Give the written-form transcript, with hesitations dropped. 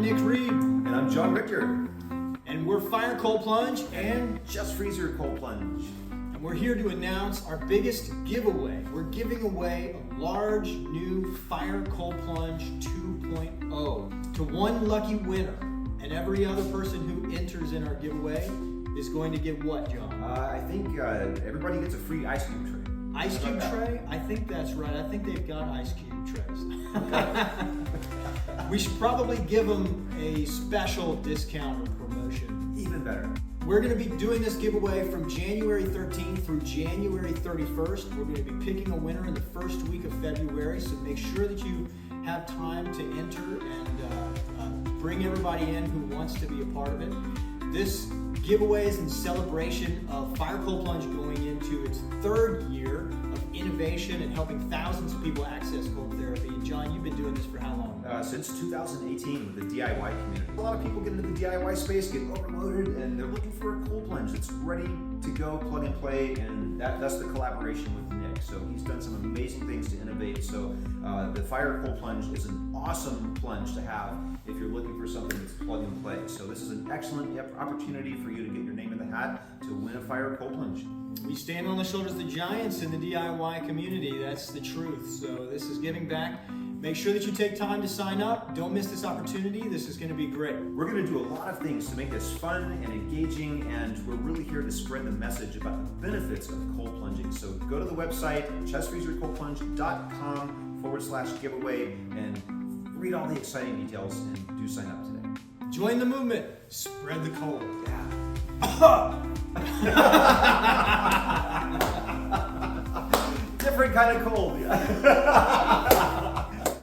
I'm Nick Reed. And I'm John Richter. And we're Fire Cold Plunge and Just Freezer Cold Plunge. And we're here to announce our biggest giveaway. We're giving away a large new Fire Cold Plunge 2.0 to one lucky winner. And every other person who enters in our giveaway is going to get what, John? I think everybody gets a free ice cube tray. Ice cube tray? I think that's right. I think they've got ice cube trays. We should probably give them a special discount or promotion. Even better. We're going to be doing this giveaway from January 13th through January 31st. We're going to be picking a winner in the first week of February, so make sure that you have time to enter and bring everybody in who wants to be a part of it. This giveaway is in celebration of Fire Cold Plunge going into its third year of innovation and helping thousands of people access cold therapy. And John, you've been doing this for how long? Since 2018 with the DIY community. A lot of people get into the DIY space, get overloaded, and they're looking for a cold plunge that's ready to go, plug and play, and that's the collaboration with Nick. So he's done some amazing things to innovate. So the Fire Cold Plunge is an awesome plunge to have if you're looking for something that's plug and play. So this is an excellent opportunity for you to get your name in the hat to win a Fire Cold Plunge. We stand on the shoulders of the giants in the DIY community. That's the truth. So this is giving back. Make sure that you take time to sign up. Don't miss this opportunity. This is going to be great. We're going to do a lot of things to make this fun and engaging, and we're really here to spread the message about the benefits of cold plunging. So go to the website, chestfreezercoldplunge.com/giveaway, and read all the exciting details and do sign up today. Join the movement. Spread the cold. Yeah. Different kind of cold. Yeah.